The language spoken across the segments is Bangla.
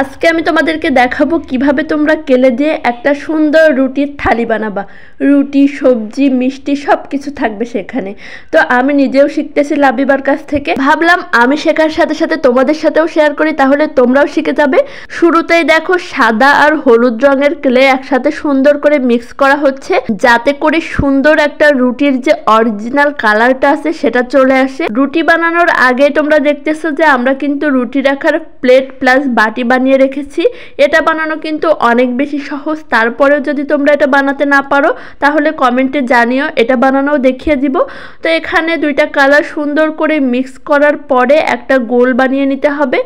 আজকে আমি তোমাদেরকে দেখাবো কিভাবে তোমরা কেলে দিয়ে একটা সুন্দর রুটির থালি বানাবা। রুটি, সবজি, মিষ্টি সব কিছু থাকবে সেখানে। তো আমি নিজেও শিখতেছি লাবিবার কাছ থেকে, ভাবলাম আমি শেখার সাথে সাথে তোমাদের সাথেও শেয়ার করি, তাহলে তোমরাও শিখে যাবে। শুরুতেই দেখো সাদা আর হলুদ রঙের ক্লে একসাথে সুন্দর করে মিক্স করা হচ্ছে, যাতে করে সুন্দর একটা রুটির যে অরিজিনাল কালারটা আছে সেটা চলে আসে। রুটি বানানোর আগে তোমরা দেখতেছো যে আমরা কিন্তু রুটি রাখার প্লেট প্লাস বাটি বানিয়ে রেখেছি। এটা বানানো কিন্তু অনেক বেশি সহজ। তারপরেও যদি তোমরা এটা বানাতে না পারো তাহলে কমেন্টে জানিও, এটা বানানোও দেখিয়ে দিব। তো এখানে দুইটা কালার সুন্দর করে মিক্স করার পরে একটা গোল বানিয়ে নিতে হবে।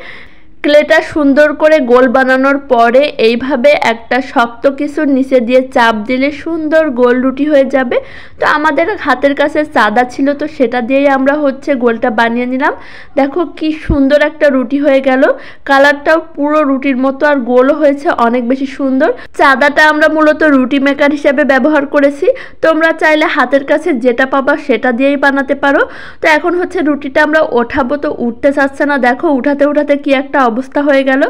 ক্লেটা সুন্দর করে গোল বানানোর পরে এইভাবে একটা শক্ত কিছুর নিচে দিয়ে চাপ দিলে সুন্দর গোল রুটি হয়ে যাবে। তো আমাদের হাতের কাছে চাঁদা ছিল, তো সেটা দিয়েই আমরা গোলটা বানিয়ে নিলাম। দেখো কি সুন্দর একটা রুটি হয়ে গেল। কালারটাও পুরো রুটির মতো আর গোলও হয়েছে অনেক বেশি সুন্দর। চাঁদাটা আমরা মূলত রুটি মেকার হিসেবে ব্যবহার করেছি। তোমরা চাইলে হাতের কাছে যেটা পাবা সেটা দিয়েই বানাতে পারো। তো এখন রুটিটা আমরা ওঠাবো, তো উঠতে চাচ্ছে না। দেখো উঠাতে উঠাতে কি একটা অবস্থা হয়ে গেল।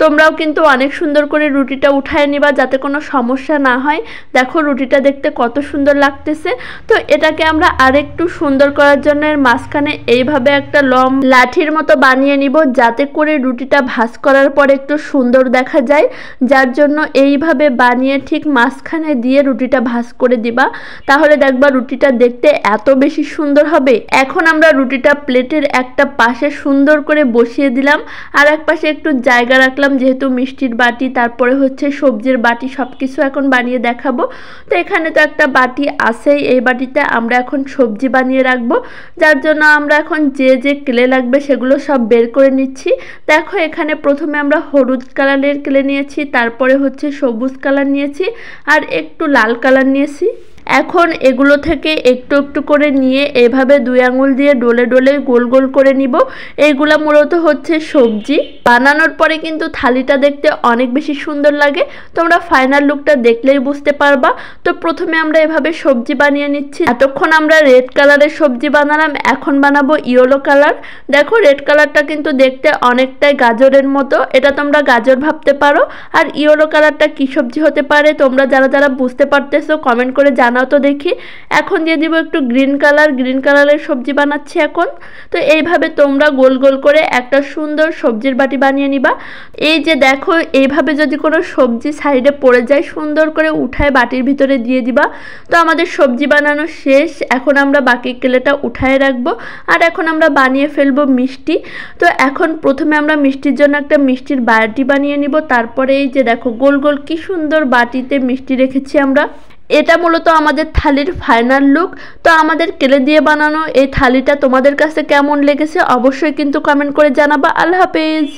তোমরাও কিন্তু অনেক সুন্দর করে রুটিটা উঠায় নিবা যাতে কোনো সমস্যা না হয়। দেখো রুটিটা দেখতে কত সুন্দর লাগতেছে। তো এটাকে আমরা আরেকটু সুন্দর করার জন্য এর মাঝখানে এইভাবে একটা লাঠির মতো বানিয়ে নিব, যাতে করে রুটিটা ভাঁজ করার পরে একটু সুন্দর দেখা যায়। যার জন্য এইভাবে বানিয়ে ঠিক মাঝখানে দিয়ে রুটিটা ভাঁজ করে দিবা, তাহলে দেখবা রুটিটা দেখতে এত বেশি সুন্দর হবে। এখন আমরা রুটিটা প্লেটের একটা পাশে সুন্দর করে বসিয়ে দিলাম, আর এক পাশে একটু জায়গা রাখলাম, যেহেতু মিষ্টির বাটি তারপরে সবজির বাটি সবকিছু এখন বানিয়ে দেখাবো। তো এখানে তো একটা বাটি আছেই, এই বাটিতে আমরা এখন সবজি বানিয়ে রাখবো। যার জন্য আমরা এখন যে যে ক্লে লাগবে সেগুলো সব বের করে নিচ্ছি। দেখো এখানে প্রথমে আমরা হলুদ কালারের ক্লে নিয়েছি, তারপরে সবুজ কালার নিয়েছি, আর একটু লাল কালার নিয়েছি। এখন এগুলো থেকে একটু একটু করে নিয়ে এভাবে দুই আঙুল দিয়ে ডলে ডলে গোল গোল করে নিব। এইগুলা মূলত সবজি। বানানোর পরে কিন্তু থালিটা দেখতে অনেক বেশি সুন্দর লাগে, তোমরা ফাইনাল লুকটা দেখলেই বুঝতে পারবা। তো প্রথমে আমরা এভাবে সবজি বানিয়ে নিচ্ছি। এতক্ষণ আমরা রেড কালারের সবজি বানালাম, এখন বানাবো ইয়েলো কালার। দেখো রেড কালারটা কিন্তু দেখতে অনেকটাই গাজরের মতো, এটা তোমরা গাজর ভাবতে পারো। আর ইয়েলো কালারটা কি সবজি হতে পারে তোমরা যারা যারা বুঝতে পারতেছো কমেন্ট করে জানাও তো দেখি। এখন দিয়ে দিব একটু গ্রিন কালারের সবজি বানাচ্ছি এখন। তো এইভাবে তোমরা গোল গোল করে একটা সুন্দর সবজির বাটি বানিয়ে নিবা। এই যে দেখো এইভাবে যদি কোনো সবজি সাইডে পড়ে যায় সুন্দর করে উঠায় বাটির ভিতরে দিয়ে দিবা। তো আমাদের সবজি বানানো শেষ, এখন আমরা বাকি ক্লেটা উঠায় রাখবো। আর এখন আমরা বানিয়ে ফেলবো মিষ্টি। তো এখন প্রথমে আমরা মিষ্টির জন্য একটা মিষ্টির বাটি বানিয়ে নিব। তারপরে এই যে দেখো গোল গোল কি সুন্দর বাটিতে মিষ্টি রেখেছি আমরা। এটা মূলত আমাদের থালির ফাইনাল লুক। তো আমাদের ক্লে দিয়ে বানানো এই থালিটা তোমাদের কাছে কেমন লেগেছে অবশ্যই কিন্তু কমেন্ট করে জানাবা। আল্লাহ হাফেজ।